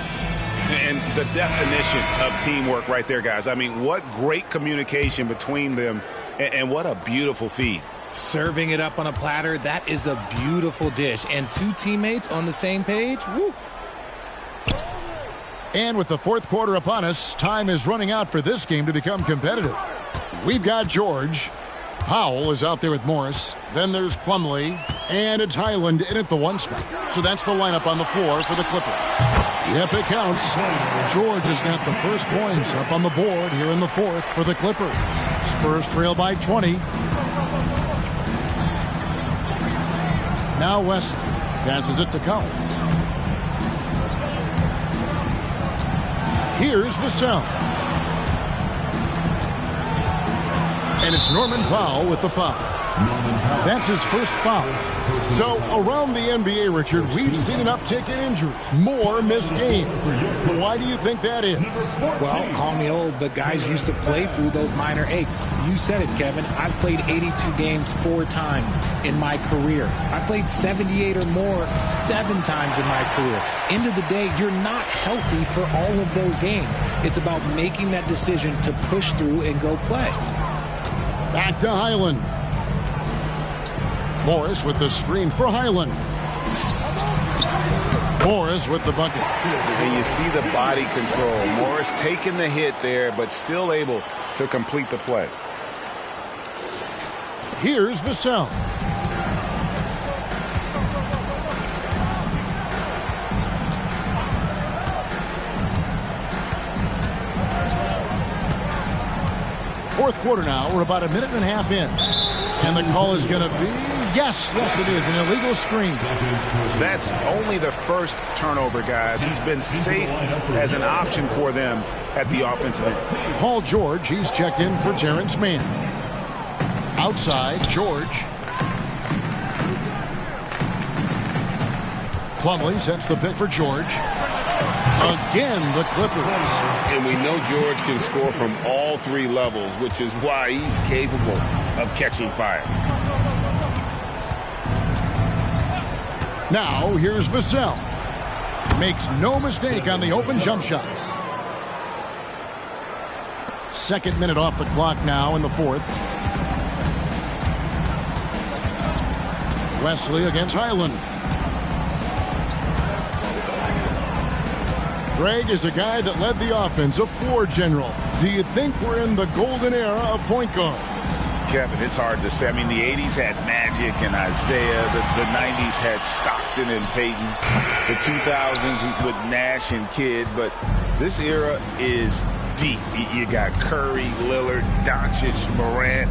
And the definition of teamwork right there, guys. I mean, what great communication between them, and what a beautiful feed. Serving it up on a platter, that is a beautiful dish. And 2 teammates on the same page, woo. And with the fourth quarter upon us, time is running out for this game to become competitive. We've got George. Powell is out there with Morris. Then there's Plumlee. And it's Highland in at the 1 spot. So that's the lineup on the floor for the Clippers. Yep, it counts. George has got the first points up on the board here in the fourth for the Clippers. Spurs trail by 20. Now Wesley passes it to Collins. Here's Vassell. And it's Norman Powell with the foul. That's his first foul. So around the NBA, Richard, we've seen an uptick in injuries. More missed games. Why do you think that is? Well, call me old, but guys used to play through those minor aches. You said it, Kevin. I've played 82 games 4 times in my career. I've played 78 or more 7 times in my career. End of the day, you're not healthy for all of those games. It's about making that decision to push through and go play. Back to Highland. Morris with the screen for Highland. Morris with the bucket. And you see the body control. Morris taking the hit there, but still able to complete the play. Here's Vassell. Fourth quarter now. We're about a minute and a half in. And the call is going to be, yes, it is, an illegal screen. That's only the first turnover, guys. He's been safe as an option for them at the offensive end. Paul George, he's checked in for Terrence Mann. Outside, George. Plumlee sets the pick for George. Again, the Clippers. And we know George can score from all 3 levels, which is why he's capable of catching fire. Now, here's Vassell. Makes no mistake on the open jump shot. Second minute off the clock now in the fourth. Wesley against Highland. Greg is a guy that led the offense, a floor general. Do you think we're in the golden era of point guards? Kevin, it's hard to say. I mean, the 80s had Magic and Isaiah. The 90s had Stockton and Peyton. The 2000s with Nash and Kidd. But this era is deep. You got Curry, Lillard, Doncic, Morant,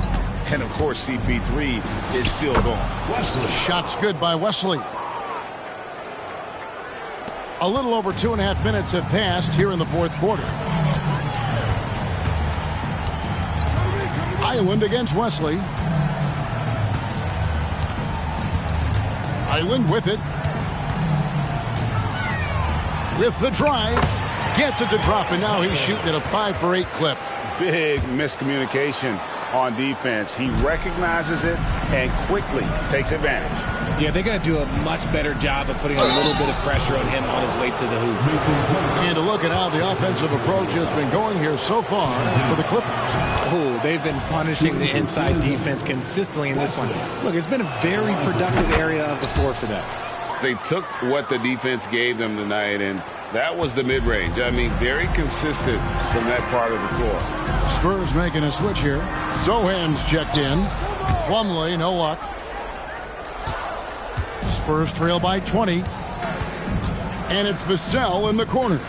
and, of course, CP3 is still going. Shot's good by Wesley. A little over 2.5 minutes have passed here in the fourth quarter. Highland against Wesley. Highland with it. With the drive. Gets it to drop, and now he's shooting at a 5-for-8 clip. Big miscommunication on defense. He recognizes it and quickly takes advantage. Yeah, they're going to do a much better job of putting a little bit of pressure on him on his way to the hoop. And to look at how the offensive approach has been going here so far for the Clippers. Oh, they've been punishing the inside defense consistently in this one. Look, it's been a very productive area of the floor for them. They took what the defense gave them tonight, and that was the mid-range. I mean, very consistent from that part of the floor. Spurs making a switch here. Sohan's checked in. Plumlee, no luck. Spurs trail by 20. And it's Vassell in the corner.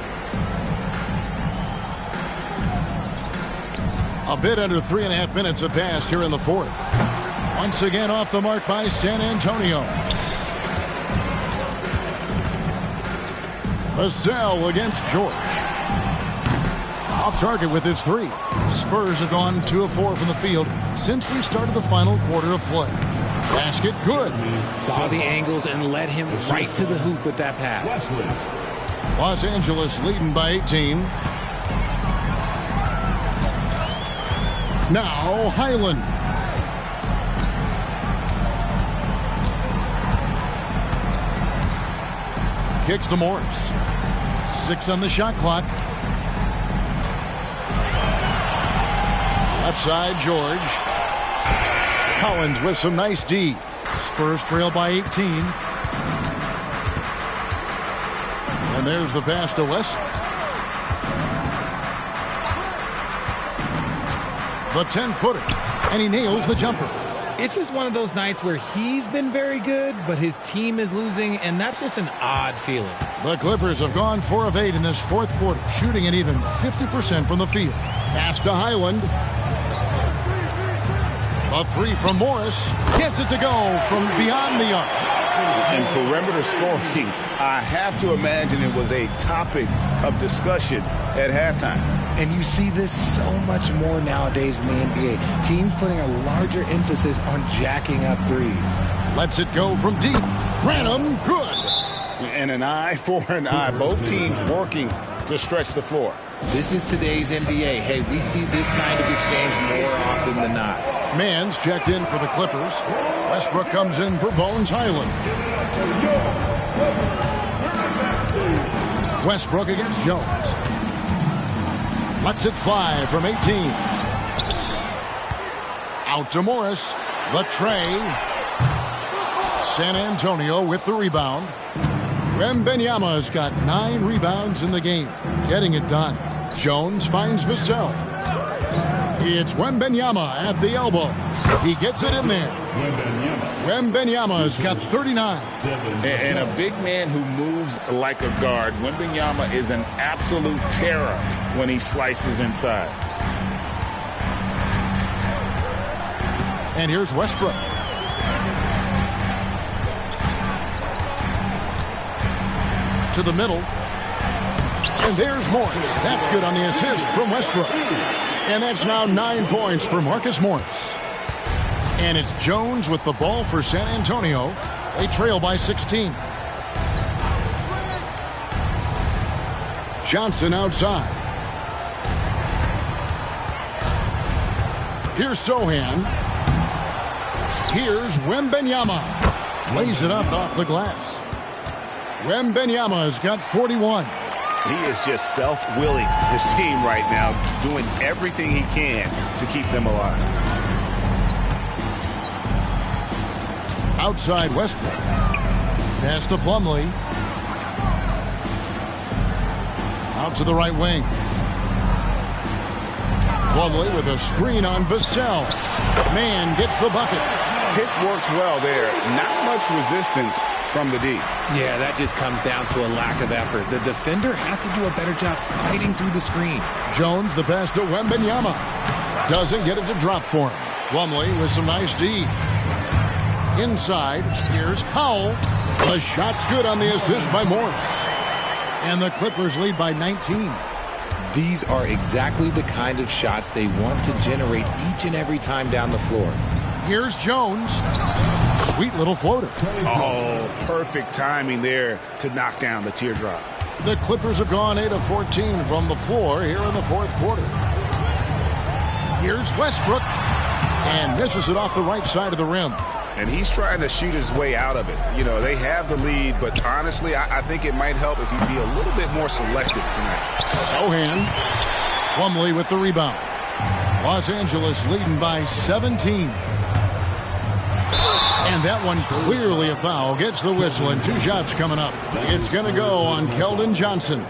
A bit under 3.5 minutes have passed here in the fourth. Once again off the mark by San Antonio. Vassell against George. Off target with his three. Spurs have gone 2 of 4 from the field since we started the final quarter of play. Basket good. Saw the angles and led him right to the hoop with that pass. Los Angeles leading by 18. Now Highland. Kicks to Morris. 6 on the shot clock. Left side, George. Collins with some nice D. Spurs trail by 18. And there's the pass to West. The 10-footer. And he nails the jumper. It's just one of those nights where he's been very good, but his team is losing, and that's just an odd feeling. The Clippers have gone 4 of 8 in this fourth quarter, shooting at even 50% from the field. Pass to Highland. A 3 from Morris. Gets it to go from beyond the arc. And perimeter scoring, I have to imagine it was a topic of discussion at halftime. And you see this so much more nowadays in the NBA. Teams putting a larger emphasis on jacking up threes. Lets it go from deep. Branham, good. And an eye for an eye. Both teams working to stretch the floor. This is today's NBA. Hey, we see this kind of exchange more often than not. Mann's checked in for the Clippers. Westbrook comes in for Bones Highland. Westbrook against Jones. Lets it fly from 18. Out to Morris. The tray. San Antonio with the rebound. Wembanyama's got 9 rebounds in the game. Getting it done. Jones finds Vassell. It's Wembanyama at the elbow. He gets it in there. Wembanyama's got 39. And a big man who moves like a guard. Wembanyama is an absolute terror when he slices inside. And here's Westbrook. To the middle. And there's Morris. That's good on the assist from Westbrook. And that's now 9 points for Marcus Morris. And it's Jones with the ball for San Antonio. They trail by 16. Johnson outside. Here's Sohan. Here's Wembanyama. Lays it up off the glass. Wembanyama's got 41. He is just self-willing, his team right now, doing everything he can to keep them alive. Outside Westbrook. Pass to Plumlee. Out to the right wing. Plumlee with a screen on Vassell. Man gets the bucket. Pick works well there. Not much resistance from the D. Yeah, that just comes down to a lack of effort. The defender has to do a better job fighting through the screen. Jones, the pass to Wembanyama. Doesn't get it to drop for him. Plumlee with some nice D. Inside, here's Powell. The shot's good on the assist by Morris. And the Clippers lead by 19. These are exactly the kind of shots they want to generate each and every time down the floor. Here's Jones. Sweet little floater. Oh, perfect timing there to knock down the teardrop. The Clippers have gone 8 of 14 from the floor here in the fourth quarter. Here's Westbrook. And misses it off the right side of the rim. And he's trying to shoot his way out of it. You know, they have the lead, but honestly, I think it might help if he be a little bit more selective tonight. Sohan. Plumlee with the rebound. Los Angeles leading by 17. And that one clearly a foul. Gets the whistle, and 2 shots coming up. It's going to go on Keldon Johnson.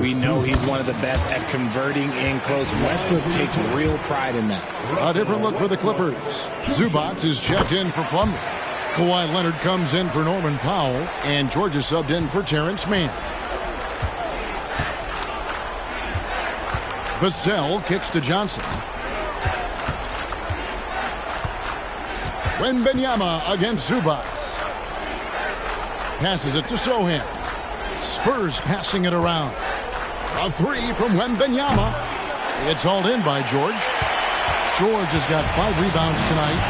We know he's one of the best at converting in close. Westbrook takes real pride in that. A different look for the Clippers. Zubac is checked in for Plumlee. Kawhi Leonard comes in for Norman Powell, and George is subbed in for Terrence Mann. Vassell kicks to Johnson. Wembanyama against Zubac. Passes it to Sohan. Spurs passing it around. A 3 from Wembanyama. It's hauled in by George. George has got 5 rebounds tonight.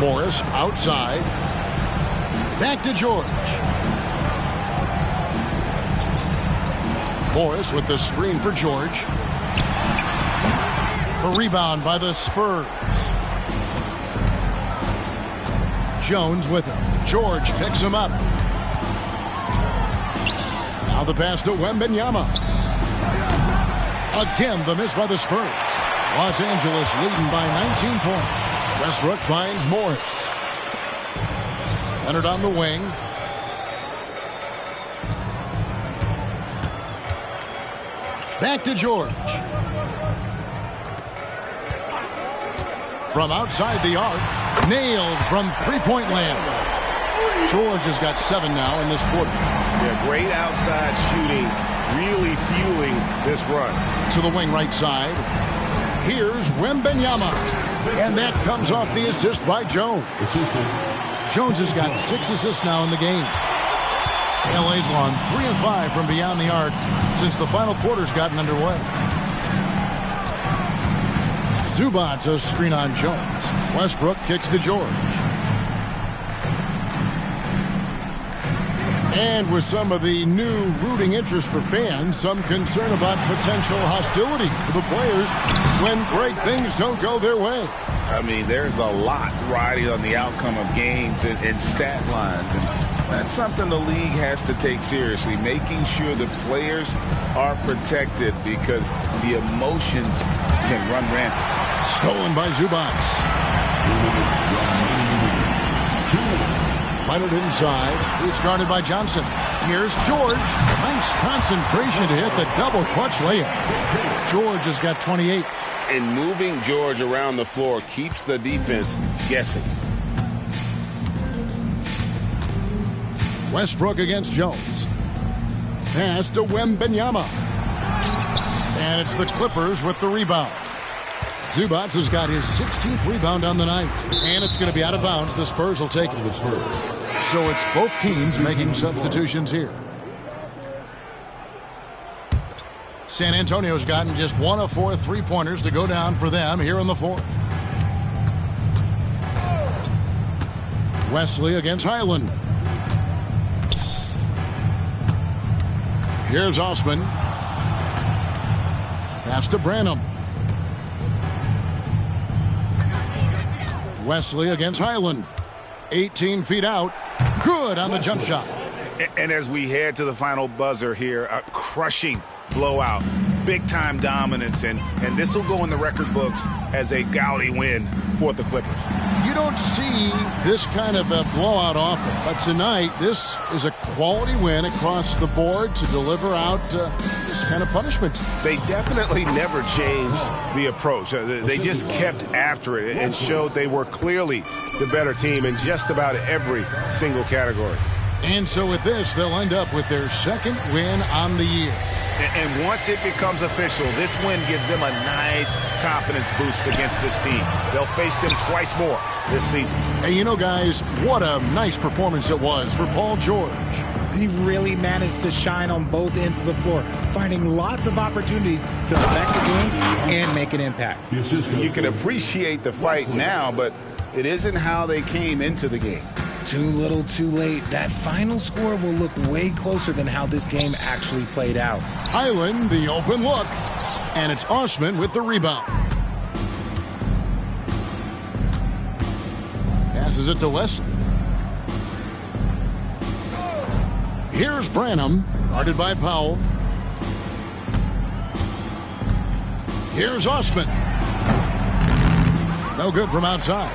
Morris outside. Back to George. Morris with the screen for George. A rebound by the Spurs. Jones with him. George picks him up. Now the pass to Wembanyama. Again, the miss by the Spurs. Los Angeles leading by 19 points. Westbrook finds Morris. Leonard on the wing. Back to George. From outside the arc. Nailed from three-point land. George has got 7 now in this quarter. Yeah, great outside shooting, really fueling this run. To the wing right side. Here's Wembanyama. And that comes off the assist by Jones. Jones has got 6 assists now in the game. LA's won 3 of 5 from beyond the arc since the final quarter's gotten underway. Zubac a screen on Jones. Westbrook kicks to George. And with some of the new rooting interest for fans, some concern about potential hostility for the players when great things don't go their way. I mean, there's a lot riding on the outcome of games and stat lines. And that's something the league has to take seriously, making sure the players are protected because the emotions can run rampant. Stolen by Zubac. Leonard inside. He's guarded by Johnson. Here's George. Nice concentration to hit the double clutch layup. George has got 28. And moving George around the floor keeps the defense guessing. Westbrook against Jones. Pass to Wembanyama. And it's the Clippers with the rebound. Zubac has got his 16th rebound on the night. And it's going to be out of bounds. The Spurs will take it. So it's both teams making substitutions here. San Antonio's gotten just 1 of 4 3-pointers to go down for them here in the 4th. Wesley against Highland. Here's Osman. Pass to Branham. Wesley against Highland. 18 feet out. Good on the jump shot. And as we head to the final buzzer here, a crushing blowout, big-time dominance, and this will go in the record books as a gaudy win for the Clippers. You don't see this kind of a blowout often, but tonight this is a quality win across the board to deliver out this kind of punishment. They definitely never changed the approach. They just kept after it and showed they were clearly the better team in just about every single category. And so with this, they'll end up with their 2nd win on the year. And once it becomes official, this win gives them a nice confidence boost against this team. They'll face them twice more this season. And you know, guys, what a nice performance it was for Paul George. He really managed to shine on both ends of the floor, finding lots of opportunities to affect the game and make an impact. You can appreciate the fight now, but it isn't how they came into the game. Too little, too late. That final score will look way closer than how this game actually played out. Highland, the open look. And it's Osman with the rebound. Passes it to Wesley. Here's Branham, guarded by Powell. Here's Osman. No good from outside.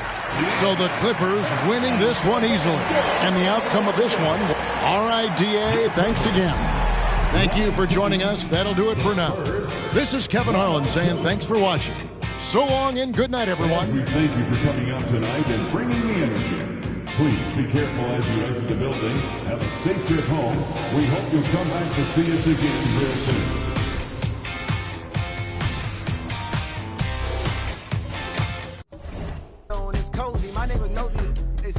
So the Clippers winning this one easily. And the outcome of this one, all right, DA, thanks again. Thank you for joining us. That'll do it for now. This is Kevin Harlan saying thanks for watching. So long and good night, everyone. We thank you for coming out tonight and bringing the energy. Please be careful as you exit the building. Have a safe trip home. We hope you'll come back to see us again real soon. It's cozy. My name is Nosy.